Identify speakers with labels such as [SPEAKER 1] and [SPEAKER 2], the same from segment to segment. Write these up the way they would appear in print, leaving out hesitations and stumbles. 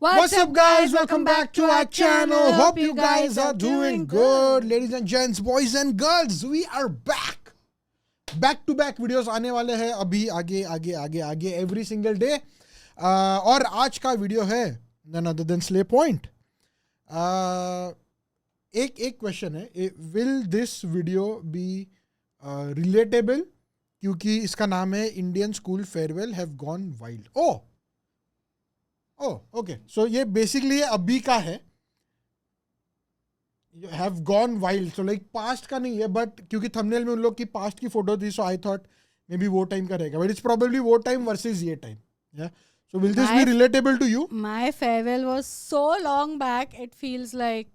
[SPEAKER 1] What's up guys, welcome back to our channel. Hope you guys are doing good. Ladies and gents, boys and girls, we are back. Back to back videos आने वाले हैं अभी आगे every single day. और आज का video है none other than Slay Point. एक क्वेश्चन है, will this video be relatable? क्योंकि इसका नाम है Indian school farewell have gone wild. Okay, so ये बेसिकली अभी का है, have gone wild. So like past का नहीं है, बट क्योंकि थंबनेल में उन लोग की पास्ट की फोटो थी, so I thought maybe वो टाइम का रहेगा, बट इट्स प्रोबेबली वो टाइम वर्सेस ये time. Yeah so will this be relatable to you?
[SPEAKER 2] My farewell was so long back, it feels like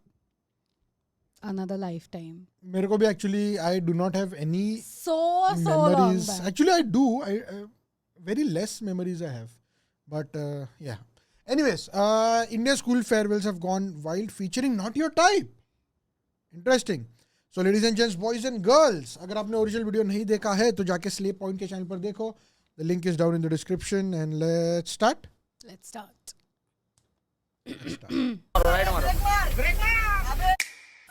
[SPEAKER 2] another lifetime.
[SPEAKER 1] मेरे को भी actually I do not have any
[SPEAKER 2] So long
[SPEAKER 1] memories.
[SPEAKER 2] back.
[SPEAKER 1] Actually, I do. Very less memories I have, but yeah. Anyways, Indian school farewells have gone wild, featuring not your type. Interesting. So, ladies and gents, boys and girls, अगर आपने original video नहीं देखा है तो जाके slay point के channel पर देखो. The link is down in the description, and let's start.
[SPEAKER 2] Let's start.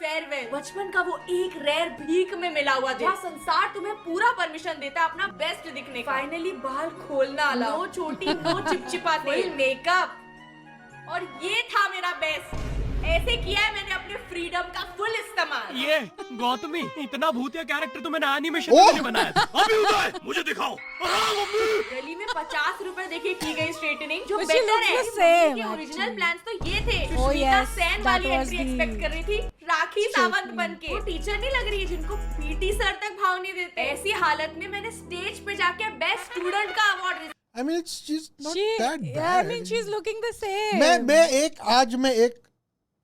[SPEAKER 3] Farewell बचपन का वो एक रेयर भीख में मिला हुआ जहाँ संसार तुम्हें पूरा परमिशन देता अपना बेस्ट दिखने का. फाइनली बाल खोलना अलाउ, नो चोटी नो चिपचिपाते, मेकअप, और ये था मेरा बेस्ट. ऐसे किया है मैंने अपने फ्रीडम का फुल इस्तेमाल.
[SPEAKER 4] ये गौतमी, इतना भूतिया कैरेक्टर तो मैंने एनिमेशन में नहीं बनाया था. अभी उधर मुझे दिखाओ.
[SPEAKER 3] गली में 50 रुपए देके की गई स्ट्रेटनिंग जो
[SPEAKER 2] But she
[SPEAKER 3] बेटर
[SPEAKER 2] looks
[SPEAKER 3] है.
[SPEAKER 2] the same,
[SPEAKER 3] के ओरिजिनल
[SPEAKER 2] actually.
[SPEAKER 3] प्लान्स तो ये थे.
[SPEAKER 2] Oh,
[SPEAKER 3] Sushmita
[SPEAKER 2] yes,
[SPEAKER 3] Sen
[SPEAKER 2] that
[SPEAKER 3] वाली
[SPEAKER 2] was
[SPEAKER 3] एंट्री
[SPEAKER 2] the
[SPEAKER 3] एक्सपेक्ट कर रही थी, राखी सावंत बन के. वो टीचर नहीं लग रही है जिनको पीटी सर तक भाव नहीं देते. ऐसी हालत में मैंने स्टेज पे जाके बेस्ट स्टूडेंट का award.
[SPEAKER 1] I mean, it's just not
[SPEAKER 2] She,
[SPEAKER 1] that bad.
[SPEAKER 2] yeah, I mean, she's looking the same.
[SPEAKER 1] मैं एक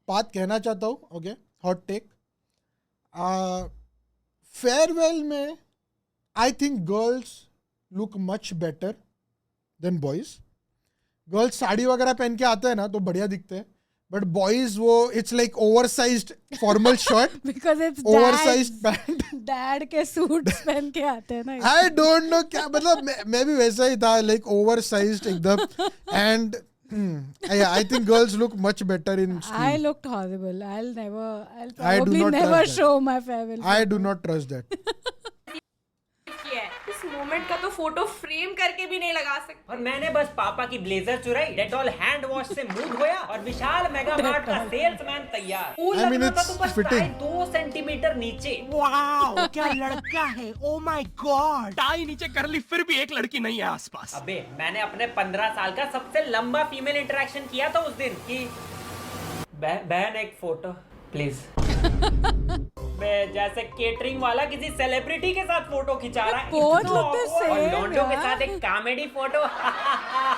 [SPEAKER 1] बात कहना चाहता हूँ. Okay, hot take. फेयरवेल में I think girls look much better than boys. Girls sari वगैरह पहन के आते हैं ना तो बढ़िया दिखते हैं, बट बॉयज वो it's like oversized formal shirt,
[SPEAKER 2] Because it's
[SPEAKER 1] oversized pant.
[SPEAKER 2] dad के सूट पहन के आते हैं ना.
[SPEAKER 1] आई डोंट नो क्या मतलब, मैं भी वैसा ही था, लाइक ओवरसाइज्ड एकदम. And I think girls look much better in school.
[SPEAKER 2] I looked horrible. I'll
[SPEAKER 1] I do
[SPEAKER 2] probably
[SPEAKER 1] not
[SPEAKER 2] never
[SPEAKER 1] trust that.
[SPEAKER 2] show my farewell.
[SPEAKER 1] I do not trust that.
[SPEAKER 3] इस moment का तो photo frame करके भी नहीं लगा सकते.
[SPEAKER 5] और मैंने बस पापा की ब्लेजर चुराई, डेटॉल हैंड वॉश से मुंह धोया और विशाल मेगा मार्ट का सेल्समैन तैयार.
[SPEAKER 1] I mean,
[SPEAKER 5] लगना था
[SPEAKER 1] it's
[SPEAKER 5] तो बस
[SPEAKER 1] fitting.
[SPEAKER 5] प्राय 2 सेंटीमीटर नीचे.
[SPEAKER 4] वाओ, क्या लड़का है. Oh my God. टाई नीचे कर ली फिर भी एक लड़की नहीं है आसपास.
[SPEAKER 5] अबे मैंने अपने 15 साल का सबसे लंबा फीमेल इंटरेक्शन किया था उस दिन कि बहन एक फोटो प्लीज. मैं जैसे केटरिंग वाला किसी सेलिब्रिटी के साथ फोटो खिंचा रहा है.
[SPEAKER 2] Both
[SPEAKER 5] इतना
[SPEAKER 2] look the
[SPEAKER 5] awkward. और
[SPEAKER 2] same,
[SPEAKER 5] लौंडों के
[SPEAKER 2] यार.
[SPEAKER 5] साथ एक कॉमेडी फोटो.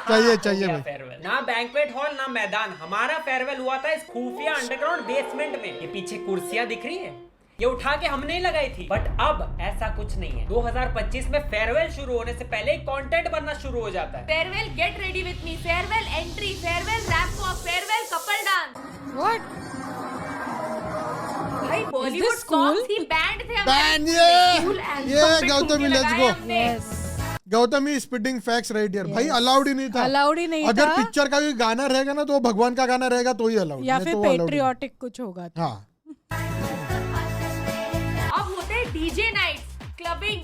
[SPEAKER 1] चाहिए भाई.
[SPEAKER 5] फेयरवेल ना बैंक्वेट हॉल ना मैदान. हमारा फेयरवेल हुआ था इस खुफिया अंडरग्राउंड बेसमेंट में. ये पीछे कुर्सियां दिख रही है, ये उठा के हमने ही लगाई थी. बट अब ऐसा कुछ नहीं है. 2025 में फेयरवेल शुरू होने से पहले कंटेंट बनना शुरू हो जाता है.
[SPEAKER 3] Farewell get ready with me, farewell entry, farewell ramp walk, farewell couple dance.
[SPEAKER 2] What?
[SPEAKER 3] भाई बॉलीवुड
[SPEAKER 2] this cool?
[SPEAKER 3] सॉन्ग्स ही बैंड थे
[SPEAKER 1] Band, ये Gautami, let's go.
[SPEAKER 2] Yes.
[SPEAKER 1] Gautami spitting facts right here. भाई अलाउड ही नहीं था.
[SPEAKER 2] Allowed ही नहीं
[SPEAKER 1] अगर
[SPEAKER 2] था.
[SPEAKER 1] पिक्चर का भी गाना रहेगा ना तो वो भगवान का गाना रहेगा तो ही अलाउड.
[SPEAKER 2] या फिर पेट्रियोटिक कुछ होगा.
[SPEAKER 1] हाँ.
[SPEAKER 3] अब होते हैं डीजे नाइट्स, क्लबिंग.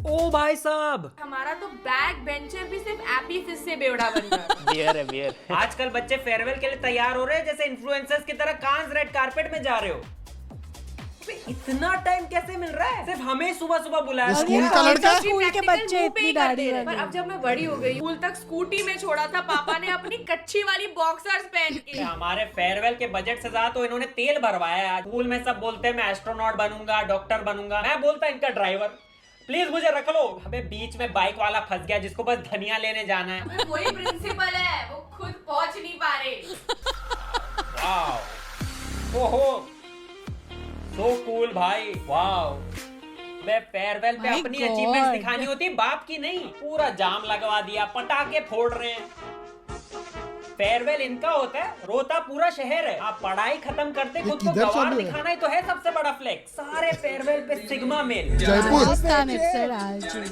[SPEAKER 5] ओ भाई साहब,
[SPEAKER 3] हमारा तो बैक बेंचर भी सिर्फ एपी फिश से बेवड़ा बन गया.
[SPEAKER 5] आजकल बच्चे फेयरवेल के लिए तैयार हो रहे हैं जैसे इन्फ्लुएंसर्स की तरह कांस रेड कारपेट में जा रहे हो. इतना टाइम कैसे मिल रहा है? सिर्फ हमें सुबह सुबह बुलाया.
[SPEAKER 1] ये स्कूल का लड़का है?
[SPEAKER 2] स्कूल के बच्चे इतनी दाढ़ी
[SPEAKER 3] पर
[SPEAKER 2] वाले.
[SPEAKER 3] अब जब मैं बड़ी हो गई, स्कूल तक स्कूटी में छोड़ा था पापा ने अपनी कच्ची वाली बॉक्सर्स पहन के.
[SPEAKER 5] हमारे फेयरवेल के बजट से ज्यादा तो इन्होंने तेल भरवाया है. स्कूल में सब बोलते हैं मैं एस्ट्रोनॉट बनूंगा, डॉक्टर बनूंगा. मैं बोलता इनका ड्राइवर. प्लीज मुझे रख लो. हमें बीच में बाइक वाला फंस गया जिसको बस धनिया लेने जाना है.
[SPEAKER 3] वही प्रिंसिपल है, वो खुद पहुंच नहीं पा रहे.
[SPEAKER 5] वाओ, ओहो, सो कूल भाई. वाओ, मैं फेयरवेल पे
[SPEAKER 2] My
[SPEAKER 5] अपनी
[SPEAKER 2] God.
[SPEAKER 5] अचीवमेंट्स दिखानी होती, बाप की नहीं. पूरा जाम लगवा दिया, पटाखे फोड़ रहे हैं. फेयरवेल इनका होता है, रोता पूरा शहर है। आप पढ़ाई खत्म करते खुद को
[SPEAKER 1] किधर
[SPEAKER 5] गवार
[SPEAKER 1] चालू है?
[SPEAKER 5] दिखाना ही तो है सबसे बड़ा फ्लेक्स। सारे फेयरवेल पे sigma male.
[SPEAKER 1] Jaipur
[SPEAKER 2] Rajasthan, it said Algi.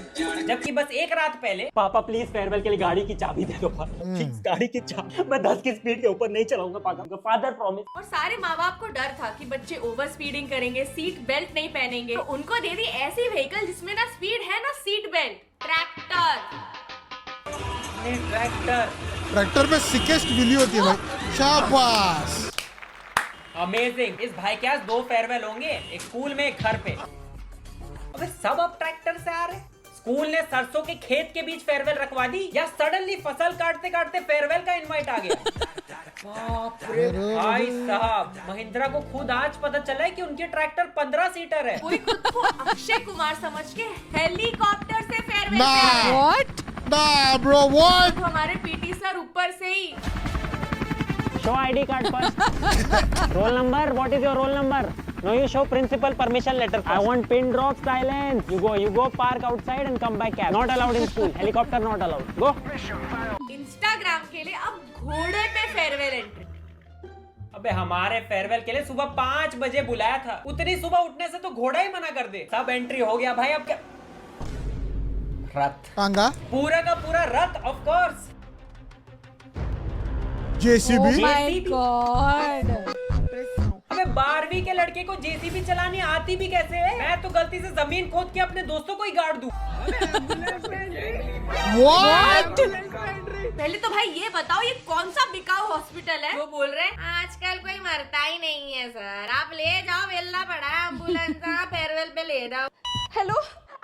[SPEAKER 5] जबकि बस एक रात पहले, पापा प्लीज फेयरवेल के लिए गाड़ी की चाबी दे दो। प्लीज गाड़ी की चाबी, मैं 10 की स्पीड के ऊपर नहीं चलाऊंगा पापा, फादर प्रॉमिस।
[SPEAKER 3] और सारे माँ बाप को डर था कि बच्चे ओवर स्पीडिंग करेंगे, सीट बेल्ट नहीं पहनेंगे, तो उनको दे दी ऐसी व्हीकल जिसमें ना स्पीड है ना सीट बेल्ट, ट्रैक्टर।
[SPEAKER 1] ट्रैक्टर में सिकेस्ट विली होती है भाई, शाबाश।
[SPEAKER 5] अमेजिंग। इस भाई के पास 2 फेयरवेल होंगे, एक स्कूल में एक घर पे। अबे सब अब ट्रैक्टर से आ रहे। स्कूल ने सरसों के खेत के बीच फेयरवेल रखवा दी, या सडनली फसल काटते काटते फेयरवेल का इनवाइट आ गया। बाप रे भाई साहब, महिंद्रा को खुद आज पता चला है कि उनके ट्रैक्टर 15 सीटर है।
[SPEAKER 3] कोई खुद को अक्षय कुमार समझ के हेलीकॉप्टर से फेयरवेल
[SPEAKER 1] Nah.
[SPEAKER 3] पे आए।
[SPEAKER 2] What?
[SPEAKER 1] Nah, bro, what?
[SPEAKER 3] तो हमारे पीटी सर ऊपर से ही
[SPEAKER 6] Show ID card first. Roll number. What is your roll number? No, you show principal permission letter first. I want pin drop silence. You go park outside and come back cab. Not allowed in school. Helicopter not allowed. Go.
[SPEAKER 3] Instagram के लिए अब घोड़े पे farewell entry.
[SPEAKER 5] अबे हमारे farewell के लिए सुबह 5 बजे बुलाया था, उतनी सुबह उठने से तो घोड़ा ही मना कर दे। सब एंट्री हो गया भाई, अब क्या? रथ,
[SPEAKER 1] टांगा,
[SPEAKER 5] पूरा का पूरा रथ, of course.
[SPEAKER 2] Oh
[SPEAKER 1] JCB,
[SPEAKER 2] my God.
[SPEAKER 5] अबे 12वीं के लड़के को जेसीबी चलानी आती भी कैसे है? मैं तो गलती से जमीन खोद के अपने दोस्तों को ही गाड़ दूं।
[SPEAKER 1] what?
[SPEAKER 3] पहले तो भाई ये बताओ, ये कौन सा बिकाऊ हॉस्पिटल है? वो बोल रहे हैं आजकल कोई मरता ही नहीं है सर, आप ले जाओ, वेल्ला पड़ा है एम्बुलेंस, फेयरवेल पे ले जाओ। हेलो,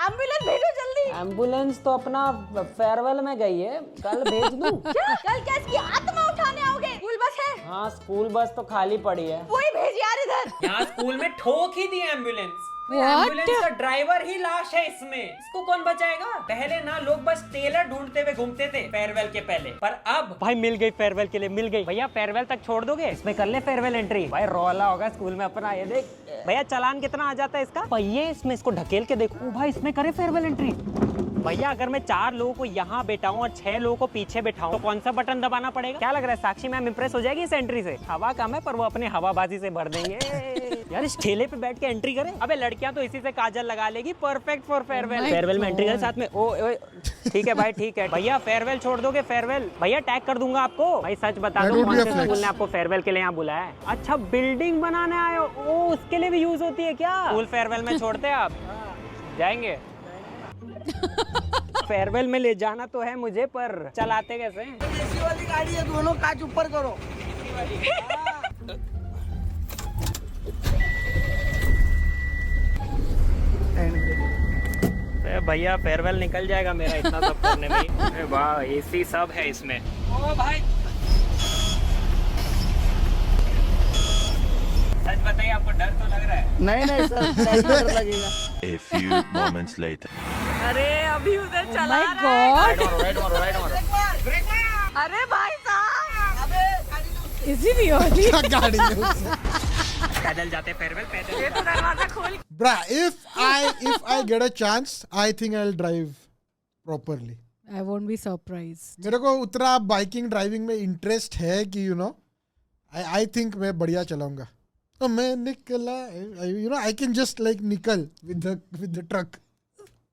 [SPEAKER 3] एम्बुलेंस भेजो जल्दी।
[SPEAKER 6] एम्बुलेंस तो अपना फेयरवेल में गई है, कल भेज दूं।
[SPEAKER 3] क्या? कल क्या इसकी आत्मा उठाने आओगे? स्कूल बस है?
[SPEAKER 6] हाँ, स्कूल बस तो खाली पड़ी है।
[SPEAKER 3] वही भेज यार इधर।
[SPEAKER 5] यहाँ स्कूल में ठोक ही दी एम्बुलेंस।
[SPEAKER 2] What?
[SPEAKER 5] एम्बुलेंस का ड्राइवर ही लाश है इसमें, इसको कौन बचाएगा? पहले ना लोग बस टेलर ढूंढते हुए घूमते थे फेयरवेल के पहले, पर अब
[SPEAKER 6] भाई मिल गई फेयरवेल के लिए, मिल गई। भैया फेयरवेल तक छोड़ दोगे? इसमें कर ले फेयरवेल एंट्री। भाई रोला होगा स्कूल में अपना, ये देख। भैया चालान कितना आ जाता है इसका? पहिए इसमें, इसको ढकेल के देखो। भाई इसमें करे फेयरवेल एंट्री। भैया अगर मैं 4 लोगों को यहाँ बैठाऊं और 6 लोगों को पीछे बैठाऊं तो कौन सा बटन दबाना पड़ेगा? क्या लग रहा है साक्षी मैम इंप्रेस हो जाएगी इस एंट्री से? हवा कम है पर वो अपने हवाबाजी से भर देंगे। यार इस ठेले पे बैठ के एंट्री करें। अबे लड़कियां तो इसी से काजल लगा लेगी, परफेक्ट फॉर फेयरवेल। फेयरवेल में एंट्री करें साथ में। ओ ठीक है भाई, ठीक है। भैया फेयरवेल छोड़ दोगे? फेयरवेल भैया टैग कर दूंगा आपको। भाई सच बता दो, कौन से स्कूल ने आपको फेयरवेल के लिए यहाँ बुलाया है? अच्छा बिल्डिंग बनाने आए हो? ओ उसके लिए भी यूज होती है क्या? स्कूल फेयरवेल में छोड़ते हैं आप? जाएंगे? फेयरवेल में ले जाना तो है मुझे, पर चलाते कैसे?
[SPEAKER 4] एसी वाली गाड़ी है, दोनों कांच ऊपर करो।
[SPEAKER 6] भैया फेयरवेल निकल जाएगा मेरा इतना सब करने में ही। अरे वाह, एसी सब है इसमें। ओ भाई सच बताइए, आपको डर तो लग रहा है?
[SPEAKER 4] नहीं सर, डर लगेगा।
[SPEAKER 7] A few moments later.
[SPEAKER 3] अरे अभी उधर
[SPEAKER 2] Oh
[SPEAKER 3] चला
[SPEAKER 2] my
[SPEAKER 3] रहा है।
[SPEAKER 2] God.
[SPEAKER 3] अरे भाई साहब,
[SPEAKER 2] Is he really?
[SPEAKER 1] क्या गाड़ी है उससे?
[SPEAKER 6] पैदल जाते फेयरवेल, पैदल।
[SPEAKER 3] ये तो दरवाजा खोल।
[SPEAKER 1] Bruh, if I get a chance, I think I'll drive properly.
[SPEAKER 2] I won't be surprised.
[SPEAKER 1] मेरे को उतना बाइकिंग ड्राइविंग में इंटरेस्ट है कि I think मैं बढ़िया चलाऊंगा। तो मैं निकला, I can just like निकल with the truck.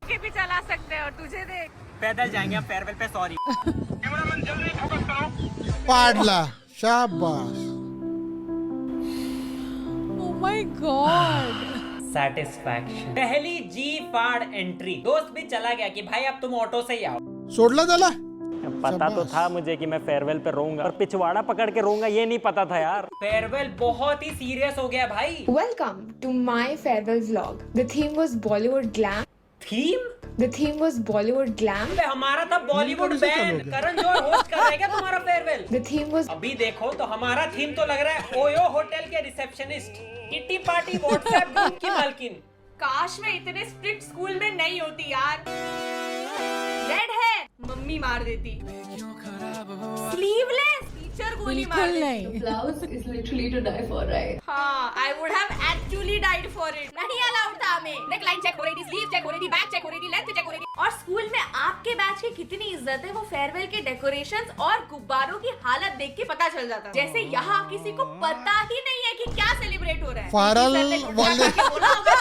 [SPEAKER 3] के भी चला सकते हो, तुझे देख।
[SPEAKER 6] पैदल जाएंगे हम फेयरवेल पे, सॉरी।
[SPEAKER 1] पाडला, शाबाश।
[SPEAKER 2] Oh my God.
[SPEAKER 5] सेटिस्फैक्शन। पहली जी फाड़ एंट्री, दोस्त भी चला गया कि भाई अब तुम ऑटो से ही आओ।
[SPEAKER 1] सोडला झाला?
[SPEAKER 6] पता तो था मुझे कि मैं फेयरवेल पे रोऊंगा, और पिछवाड़ा पकड़ के रोऊंगा ये नहीं पता था यार।
[SPEAKER 5] फेयरवेल बहुत ही सीरियस हो गया भाई।
[SPEAKER 8] Welcome to my farewell vlog. The theme was Bollywood glam.
[SPEAKER 5] Theme?
[SPEAKER 8] The theme was Bollywood glam.
[SPEAKER 5] अबे हमारा था बॉलीवुड बैंड, करण जौहर होस्ट कर रहा है क्या तुम्हारा फेयरवेल?
[SPEAKER 8] The theme was
[SPEAKER 5] अभी देखो तो हमारा थीम तो लग रहा है ओयो होटल के receptionist, kitty party WhatsApp group की मालकिन।
[SPEAKER 3] काश मैं इतने स्ट्रिक्ट स्कूल में नहीं होती यार। रेड है, मम्मी मार देती। स्लीवलेस, टीचर गोली मार
[SPEAKER 2] बिल्कुल
[SPEAKER 3] देती।
[SPEAKER 2] नहीं.
[SPEAKER 8] blouse is literally to die for, right?
[SPEAKER 3] हाँ, I would have actually died for it. नहीं अलाउड था हमें। नेक लाइन चेक हो रही थी, स्लीव चेक हो रही थी, बैक चेक हो रही थी, लेंथ चेक हो रही थी। और स्कूल में आपके बैच की कितनी इज्जत है वो फेयरवेल के डेकोरेशंस और गुब्बारों की हालत देख के पता चल जाता है। जैसे यहाँ किसी को पता ही नहीं है कि क्या सेलिब्रेट हो रहा है।
[SPEAKER 1] फारल
[SPEAKER 3] किसी सर ने कुछ
[SPEAKER 1] वाले-
[SPEAKER 3] जाके बोला होगा,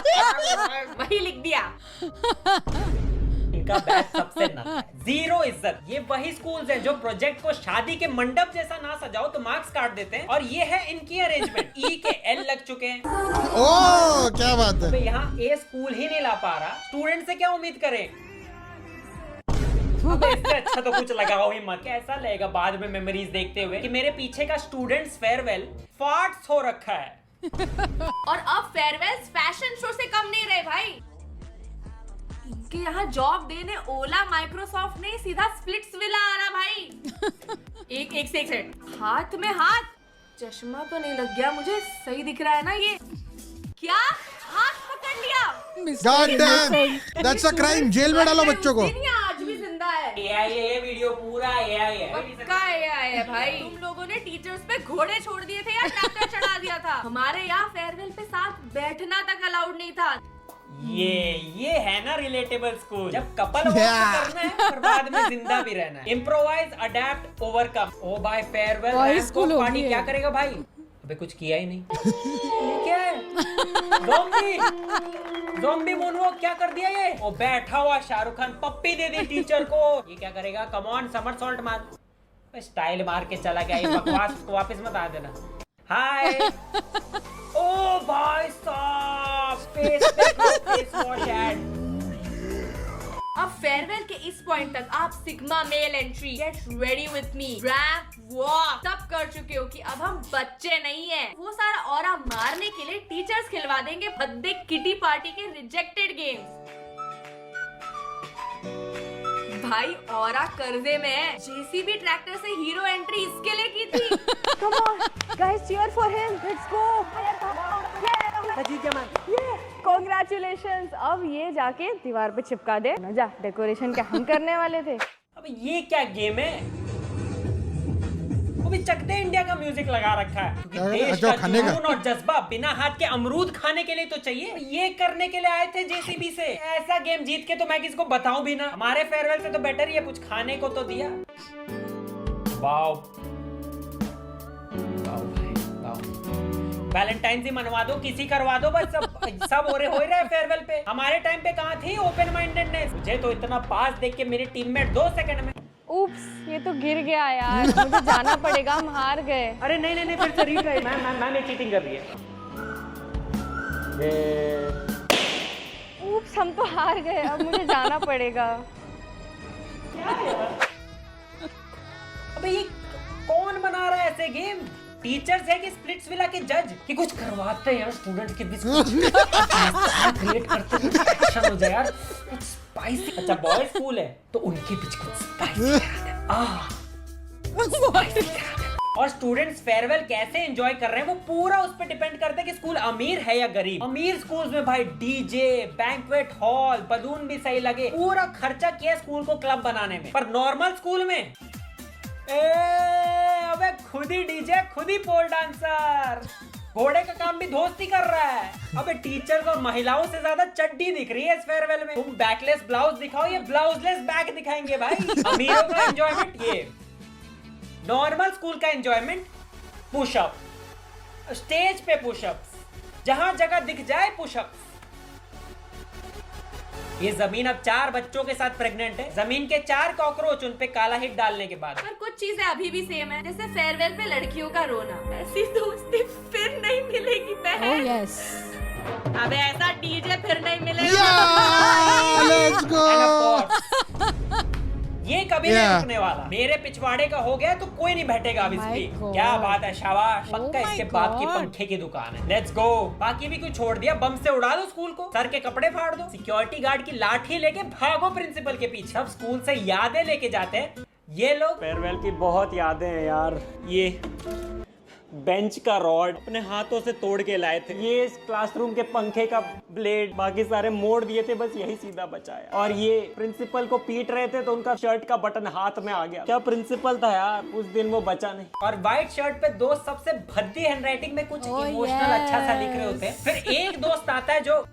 [SPEAKER 3] वही लिख दिया।
[SPEAKER 5] इनका बैच सबसे नल्ला है, जीरो इज्जत। ये वही स्कूल्स हैं जो प्रोजेक्ट को शादी के मंडप जैसा ना सजाओ तो मार्क्स काट देते हैं, और ये है इनकी अरेंजमेंट। ई के एल लग चुके हैं।
[SPEAKER 1] ओह क्या बात है।
[SPEAKER 5] तो यहाँ ए स्कूल ही नहीं ला पा रहा, स्टूडेंट से क्या उम्मीद करें। अब इससे अच्छा तो कुछ लगाओ ही मत। कैसा लगेगा बाद में मेमोरीज देखते हुए कि मेरे पीछे का स्टूडेंट्स फेयरवेल फार्ट्स हो रखा है।
[SPEAKER 3] और अब फेयरवेल फैशन शो से कम नहीं रहे भाई। इनके यहाँ जॉब देने ओला माइक्रोसॉफ्ट नहीं, सीधा स्प्लिट्स विला आ रहा भाई। एक सेकंड, हाथ में हाथ, चश्मा तो नहीं लग गया मुझे, सही दिख रहा है ना ये? क्या हाथ पकड़ लिया?
[SPEAKER 1] God damn, that's a crime. Jail में डालो बच्चों को।
[SPEAKER 3] दिन या आज भी जिंदा है।
[SPEAKER 5] AI ये वीडियो पूरा AI है।
[SPEAKER 3] पक्का AI है भाई। तुम लोगों ने टीचर्स पे घोड़े छोड़ दिए थे या ट्रैक्टर चढ़ा दिया था? हमारे यहाँ फेयरवेल पे साथ बैठना तक अलाउड नहीं था।
[SPEAKER 5] ये है ना रिलेटेबल स्कूल, जब कपल करना है और बाद में जिंदा भी रहना है। Improvise, adapt, overcome. ओ भाई फेयरवेल पार्टी क्या करेगा भाई? अबे कुछ किया ही नहीं। ये क्या है? ज़ॉम्बी मूनवॉक क्या कर दिया ये? ओ बैठा हुआ शाहरुख खान पप्पी दे दी टीचर को। ये क्या करेगा? कम ऑन, समरसॉल्ट मार। स्टाइल मार के चला गया। ये बकवास को वापस मत आ देना। हाय। ओ भाई साहब, फेस वॉश ऐड।
[SPEAKER 3] अब फेयरवेल के इस पॉइंट तक आप sigma male entry, gate ready with me, ramp walk सब कर चुके हो कि अब हम बच्चे नहीं हैं। वो सारा ऑरा मारने के लिए टीचर्स खिलवा देंगे भद्दे किटी पार्टी के रिजेक्टेड गेम्स। भाई ऑरा कर्जे में है। जेसीबी ट्रैक्टर से हीरो एंट्री इसके लिए की थी। Come on guys, cheer for him, let's go. Congratulations. अब ये जाके दीवार पे चिपका दे ना, जा। डेकोरेशन क्या हम करने वाले थे?
[SPEAKER 5] अब ये क्या गेम है? वो भी चक दे इंडिया का म्यूजिक लगा रखा है, क्योंकि देश का जुनून और जज्बा बिना हाथ के अमरूद खाने के लिए तो चाहिए। ये करने के लिए आए थे जेसीबी से। ऐसा गेम जीत के तो मैं किसको बताऊं भी ना। हमारे फेयरवेल से तो बेटर ही है, कुछ खाने को तो दिया। वाओ वैलेंटाइन ही मनवा दो, किसी करवा दो, बस सब हो रहे फेयरवेल पे। हमारे टाइम पे कहाँ थी ओपन माइंडेडनेस? मुझे तो इतना पास देख के मेरे टीममेट 2 सेकंड में।
[SPEAKER 8] Oops, ये तो गिर गया यार, मुझे जाना पड़ेगा, हम हार गए।
[SPEAKER 5] अरे नहीं फिर से रीट्राई। मैम चीटिंग कर रही है।
[SPEAKER 8] Oops, हम तो हार गए, अब मुझे जाना पड़ेगा।
[SPEAKER 5] अबे ये कौन बना रहा है ऐसे गेम? टीचर्स है कि स्प्लिट्स विला के जज कि कुछ करवाते हैं यार स्टूडेंट के बीच क्रिएट करते हैं, एक्शन हो जाए यार, कुछ स्पाइसी। अच्छा बॉयज स्कूल है तो उनके बीच कुछ स्पाइसी। और स्टूडेंट्स फेयरवेल कैसे एंजॉय कर रहे हैं वो पूरा उस पर डिपेंड करता है कि स्कूल अमीर है या गरीब। अमीर स्कूल्स में भाई डीजे, बैंक्वेट हॉल, बलून भी सही लगे, पूरा खर्चा किया स्कूल को क्लब बनाने में। पर नॉर्मल स्कूल में अबे खुद ही डीजे, खुद ही पोल डांसर, घोड़े का काम भी दोस्ती कर रहा है। अबे टीचर्स और महिलाओं से ज्यादा चड्डी दिख रही है इस फेयरवेल में। तुम बैकलेस ब्लाउज दिखाओ, ये ब्लाउजलेस बैक दिखाएंगे भाई। अमीरों का एंजॉयमेंट ये, नॉर्मल स्कूल का एंजॉयमेंट पुशअप, स्टेज पे पुशअप्स, जहां जगह दिख जाए पुशअप्स। ये जमीन अब 4 बच्चों के साथ प्रेग्नेंट है। जमीन के 4 कॉकरोच उन पे काला हिट डालने के बाद।
[SPEAKER 3] पर कुछ चीजें अभी भी सेम है, जैसे फेयरवेल पे लड़कियों का रोना। ऐसी दोस्ती फिर नहीं मिलेगी बहन।
[SPEAKER 2] Oh yes.
[SPEAKER 3] अबे ऐसा डीजे फिर नहीं मिलेगा।
[SPEAKER 1] Let's go.
[SPEAKER 5] ये कभी नहीं रुकने वाला। मेरे पिछवाड़े का हो गया तो कोई नहीं बैठेगा अब इस
[SPEAKER 2] My
[SPEAKER 5] पे।
[SPEAKER 2] God.
[SPEAKER 5] क्या बात है, शाबाश।
[SPEAKER 2] Oh
[SPEAKER 5] पक्का
[SPEAKER 2] my
[SPEAKER 5] इसके बाप की
[SPEAKER 2] God.
[SPEAKER 5] पंखे की दुकान है। Let's go. बाकी भी कुछ छोड़ दिया, बम से उड़ा दो स्कूल को, सर के कपड़े फाड़ दो, सिक्योरिटी गार्ड की लाठी लेके भागो प्रिंसिपल के पीछे। सब स्कूल से यादें लेके जाते हैं ये लोग।
[SPEAKER 6] फेयरवेल की बहुत यादें हैं यार। ये बेंच का रॉड अपने हाथों से तोड़ के लाए थे, ये इस क्लासरूम के पंखे का ब्लेड, बाकी सारे मोड़ दिए थे, बस यही सीधा बचा है। और ये प्रिंसिपल को पीट रहे थे तो उनका शर्ट का बटन हाथ में आ गया। क्या प्रिंसिपल था यार, उस दिन वो बचा नहीं।
[SPEAKER 5] और व्हाइट शर्ट पे दोस्त सबसे भद्दी हैंडराइटिंग में कुछ
[SPEAKER 2] Oh,
[SPEAKER 5] इमोशनल अच्छा सा लिख रहे
[SPEAKER 2] yes.
[SPEAKER 5] होते हैं। फिर एक दोस्त आता है जो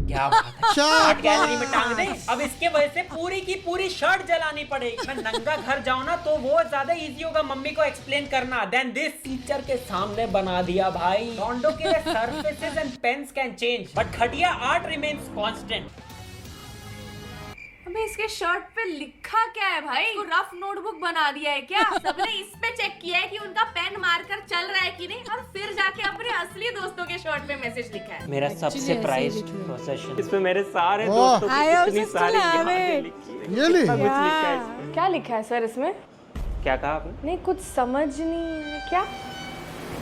[SPEAKER 5] क्या बात है, आर्ट गैलरी में टांग दे।
[SPEAKER 1] शाबाश।
[SPEAKER 5] अब इसके वजह से पूरी की पूरी शर्ट जलानी पड़ेगी। मैं नंगा घर जाऊं ना तो वो ज्यादा इजी होगा मम्मी को एक्सप्लेन करना देन दिस। टीचर के सामने बना दिया भाई। लॉन्डो के लिए surfaces and pains can change but घटिया आर्ट रिमेन्स कांस्टेंट।
[SPEAKER 3] अबे इसके शर्ट पे लिखा क्या है भाई? इसको रफ नोटबुक बना दिया है क्या? सबने इस पे चेक किया है कि उनका पेन मार्कर चल रहा है कि नहीं, और फिर जाके अपने असली दोस्तों के शर्ट पे मैसेज लिखा है।
[SPEAKER 6] मेरा सबसे
[SPEAKER 2] ऐसे
[SPEAKER 6] प्राइज्ड
[SPEAKER 2] लिखे हैं।
[SPEAKER 6] पोसेशन, इसमें मेरे सारे
[SPEAKER 1] ओह।
[SPEAKER 6] दोस्तों
[SPEAKER 2] I
[SPEAKER 6] की
[SPEAKER 2] also
[SPEAKER 6] कितनी
[SPEAKER 2] still
[SPEAKER 6] सारी
[SPEAKER 2] have
[SPEAKER 6] यादें
[SPEAKER 2] it.
[SPEAKER 6] लिखी है।
[SPEAKER 1] Really?
[SPEAKER 6] कितना कुछ लिखा है इसमें।
[SPEAKER 3] क्या लिखा है सर इसमें?
[SPEAKER 6] क्या कहा आपने?
[SPEAKER 3] नहीं कुछ समझ नहीं क्या?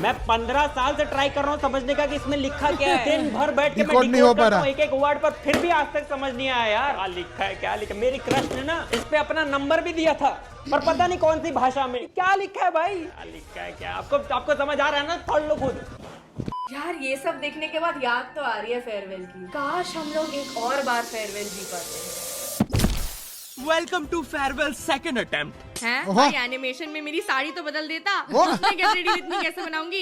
[SPEAKER 6] मैं 15 साल से ट्राई कर रहा हूँ समझने का कि इसमें लिखा क्या है। दिन भर बैठ के मैं
[SPEAKER 1] Decode नहीं हो
[SPEAKER 6] डिकोड
[SPEAKER 1] पा
[SPEAKER 6] करता
[SPEAKER 1] रहा।
[SPEAKER 6] हूँ एक वर्ड पर, फिर भी आज तक समझ नहीं आया यार क्या लिखा है क्या लिखा है। मेरी क्रश ने ना इस पे अपना नंबर भी दिया था पर पता नहीं कौन सी भाषा में। क्या लिखा है भाई, क्या लिखा है क्या? आपको समझ आ रहा है ना? पढ़ लो खुद।
[SPEAKER 3] यार ये सब देखने के बाद याद तो आ रही है फेयरवेल की। काश हम लोग एक और बार फेयरवेल जी पाते।
[SPEAKER 4] Welcome to farewell second attempt.
[SPEAKER 3] हैं?
[SPEAKER 1] ओहो।
[SPEAKER 3] भाई एनिमेशन में मेरी साड़ी तो बदल देता।
[SPEAKER 1] ओह।
[SPEAKER 3] मैं गेट रेडी विद मी कैसे बनाऊंगी?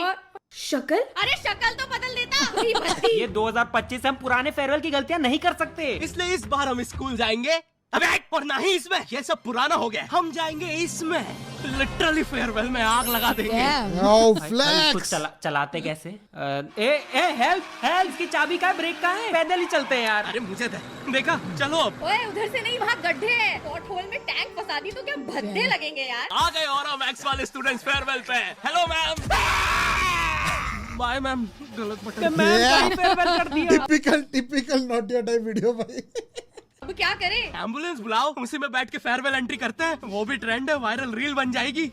[SPEAKER 3] शक्ल? अरे शक्ल तो बदल देता।
[SPEAKER 6] ये 2025 से हम पुराने फेयरवेल की गलतियां नहीं कर सकते।
[SPEAKER 4] इसलिए इस बार हम स्कूल जाएंगे अबे और ना ही इसमें, ये सब पुराना हो गया। हम जाएंगे इसमें, लिटरली फेयरवेल में आग लगा देंगे।
[SPEAKER 2] Damn.
[SPEAKER 1] Oh,
[SPEAKER 6] भाई,
[SPEAKER 1] flex.
[SPEAKER 6] खुद चलाते कैसे? हेल्प की चाबी का है, ब्रेक का है? पैदल ही चलते हैं यार।
[SPEAKER 4] अरे मुझे देखा, चलो अब
[SPEAKER 3] ओए उधर से नहीं, वहाँ गड्ढे हैं। पॉट होल में टैंक फंसा दी तो क्या भद्दे लगेंगे यार।
[SPEAKER 4] आ गए और मैक्स वाले स्टूडेंट्स फेयरवेल पे। Hello ma'am. Bye ma'am. गलत बटन।
[SPEAKER 1] Yeah.
[SPEAKER 6] फेयरवेल कर दिया।
[SPEAKER 1] Typical not your type video भाई।
[SPEAKER 3] अब क्या करें?
[SPEAKER 4] एम्बुलेंस बुलाओ, उसी में बैठ के फेयरवेल एंट्री करते हैं। वो भी ट्रेंड है, वायरल रील बन जाएगी।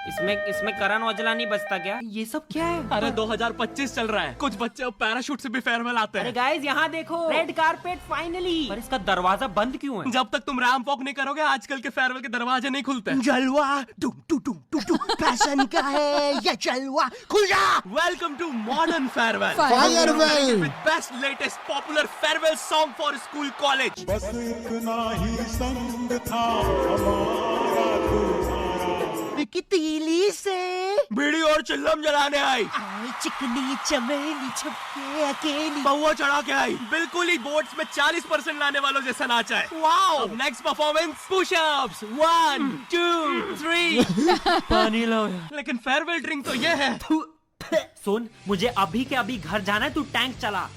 [SPEAKER 6] इसमें करण औजला नहीं बचता क्या? ये सब क्या है?
[SPEAKER 4] अरे 2025 चल रहा है, कुछ बच्चे अब पैराशूट से भी फेयरवेल आते
[SPEAKER 6] अरे
[SPEAKER 4] हैं।
[SPEAKER 6] गाइस यहाँ देखो, रेड कारपेट फाइनली। पर इसका दरवाजा बंद क्यों है?
[SPEAKER 4] जब तक तुम रैंप वॉक नहीं करोगे आजकल के फेयरवेल के दरवाजे नहीं खुलते। जलवा टुम टुम टुम टुम टुम पैशन का है ये जलवा, खुल जा। Welcome to modern farewell.
[SPEAKER 1] Farewell.
[SPEAKER 4] With best latest popular farewell song for school college.
[SPEAKER 9] बस इतना ही संग था हमारा तुम्हारा।
[SPEAKER 4] तीली से बीड़ी और चिल्लम जलाने आई। चिकनी चमेली छपके अकेली बउआ चढ़ा के आई। बिल्कुल ही बोर्ड्स में 40% लाने वालों जैसा नाचा है। वाओ। अब नेक्स्ट परफॉर्मेंस पुशअप्स 1 2 3 पानी लो। लेकिन फेयरवेल ड्रिंक तो ये है।
[SPEAKER 6] सुन, मुझे अभी के अभी घर जाना है, तू टैंक चला।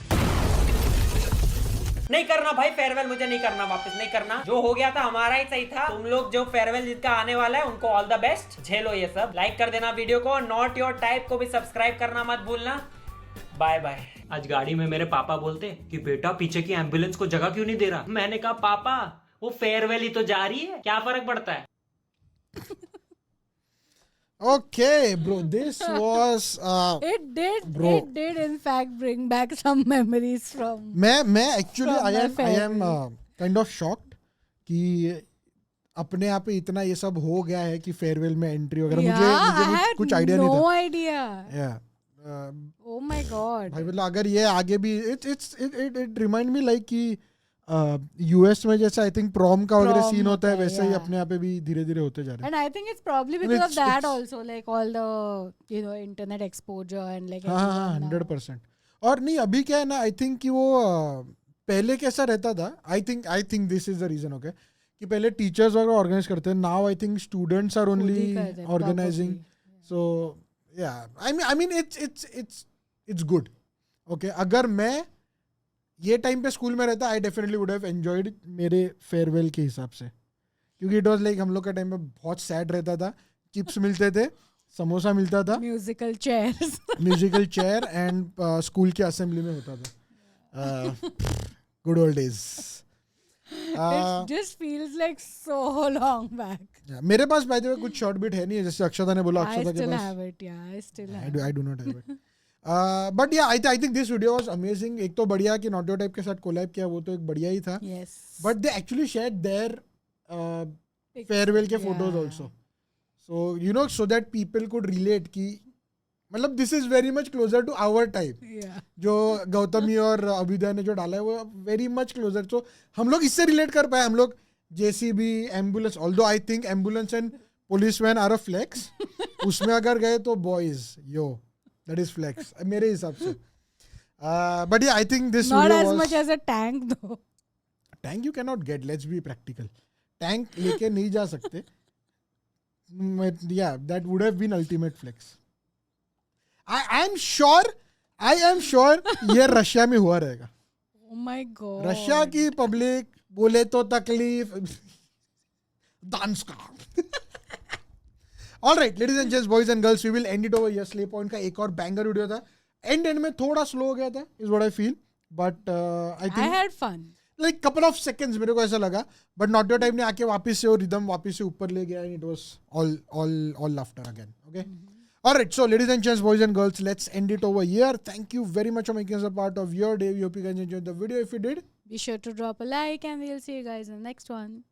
[SPEAKER 6] नहीं करना भाई फेयरवेल, मुझे नहीं करना, वापस नहीं करना। जो हो गया था हमारा ही सही था। तुम लोग जो फेयरवेल जिसका आने वाला है उनको ऑल द बेस्ट। झेलो ये सब। लाइक कर देना वीडियो को, नॉट योर टाइप को भी सब्सक्राइब करना मत भूलना। Bye bye. आज गाड़ी में मेरे पापा बोलते कि बेटा पीछे की एम्बुलेंस को जगह क्यों नहीं दे रहा? मैंने कहा पापा वो फेयरवेल ही तो जा रही है, क्या फर्क पड़ता है?
[SPEAKER 1] Okay, bro. This was.
[SPEAKER 2] It did.
[SPEAKER 1] Bro.
[SPEAKER 2] It did, in fact, bring back some memories from.
[SPEAKER 1] मैं actually
[SPEAKER 2] From
[SPEAKER 1] I
[SPEAKER 2] the
[SPEAKER 1] am
[SPEAKER 2] farewell.
[SPEAKER 1] kind of shocked कि अपने आप पे इतना ये सब हो गया है कि फेयरवेल में एंट्री वगैरह
[SPEAKER 2] Yeah,
[SPEAKER 1] मुझे
[SPEAKER 2] I had
[SPEAKER 1] कुछ आइडिया नहीं
[SPEAKER 2] no
[SPEAKER 1] था।
[SPEAKER 2] idea.
[SPEAKER 1] Yeah.
[SPEAKER 2] Oh my god.
[SPEAKER 1] भाई मतलब अगर ये आगे भी it remind me like कि यूएस में जैसा आई थिंक प्रॉम का वगैरह
[SPEAKER 2] Prom
[SPEAKER 1] सीन होता है
[SPEAKER 2] होता है,
[SPEAKER 1] वैसे ही
[SPEAKER 2] yeah.
[SPEAKER 1] अपने यहाँ पे भी धीरे धीरे होते जा रहे हैं।
[SPEAKER 2] And I think it's probably
[SPEAKER 1] And
[SPEAKER 2] because of that
[SPEAKER 1] it's-
[SPEAKER 2] also, like all the internet exposure and like.
[SPEAKER 1] हाँ हाँ
[SPEAKER 2] everyone now.
[SPEAKER 1] 100%। और नहीं अभी क्या है ना, आई थिंक कि वो पहले कैसा रहता था, I think this is the reason okay, कि पहले टीचर्स वगैरह ऑर्गेनाइज करते हैं, now I think students are
[SPEAKER 2] खुद ही
[SPEAKER 1] ओनली
[SPEAKER 2] करते हैं,
[SPEAKER 1] organizing.
[SPEAKER 2] probably.
[SPEAKER 1] So yeah I mean it's good okay. अगर मैं ये टाइम पे स्कूल में रहता I definitely would have enjoyed मेरे फेयरवेल के हिसाब से, क्योंकि इट वाज लाइक हम लोग का टाइम पे बहुत सैड रहता था। चिप्स मिलते थे, समोसा मिलता था,
[SPEAKER 2] Musical chairs.
[SPEAKER 1] Musical chair and school के असेंबली में होता था। Good old days.
[SPEAKER 2] It just feels like so long back.
[SPEAKER 1] मेरे पास बाय द वे कुछ शॉर्ट बिट है नहीं है, जैसे अक्षता ने बोला
[SPEAKER 2] I
[SPEAKER 1] अक्षता के
[SPEAKER 2] still
[SPEAKER 1] pass.
[SPEAKER 2] have it. Yeah, I still have.
[SPEAKER 1] I do not have it. But yeah, I think this video was amazing. एक तो बढ़िया कि नॉट योर टाइप के साथ कोलैब किया, वो तो एक बढ़िया ही था।
[SPEAKER 2] Yes.
[SPEAKER 1] But they actually shared their farewell के photos
[SPEAKER 2] Yeah.
[SPEAKER 1] also. So you know, so that people could relate कि मतलब this is very much closer to our type.
[SPEAKER 2] Yeah.
[SPEAKER 1] जो गौतमी और अभिदय ने जो डाला है वो वेरी मच क्लोजर। तो हम लोग इससे रिलेट कर पाए। हम लोग JCB, ambulance, although I think ambulance and police van are a flex, उसमें अगर गए तो boys yo that is flex मेरे हिसाब से। But yeah, I think this
[SPEAKER 2] Not
[SPEAKER 1] video
[SPEAKER 2] as
[SPEAKER 1] was
[SPEAKER 2] much as a tank though.
[SPEAKER 1] tank you cannot get. Let's be practical. Tank लेके नहीं जा सकते. Yeah, that would have been ultimate flex. I am sure ये Russia में हुआ रहेगा.
[SPEAKER 2] Oh my god.
[SPEAKER 1] Russia की public बोले तो तकलीफ दांस्का. All right, ladies and gents, boys and girls, we will end it over here. Slay Point का एक और banger वीडियो था. End में थोड़ा slow हो गया था, is what I feel. But I
[SPEAKER 2] I
[SPEAKER 1] think
[SPEAKER 2] had fun.
[SPEAKER 1] like couple of seconds मेरे को ऐसा लगा. But Not Your Type ने आके वापस से वो rhythm वापस से ऊपर ले गया and it was all laughter again. Okay. All right, so ladies and gents, boys and girls, let's end it over here. Thank you very much for making us a part of your day. We hope you guys enjoyed the video. If you did,
[SPEAKER 2] Be sure to drop a like and we'll see you guys in the next one.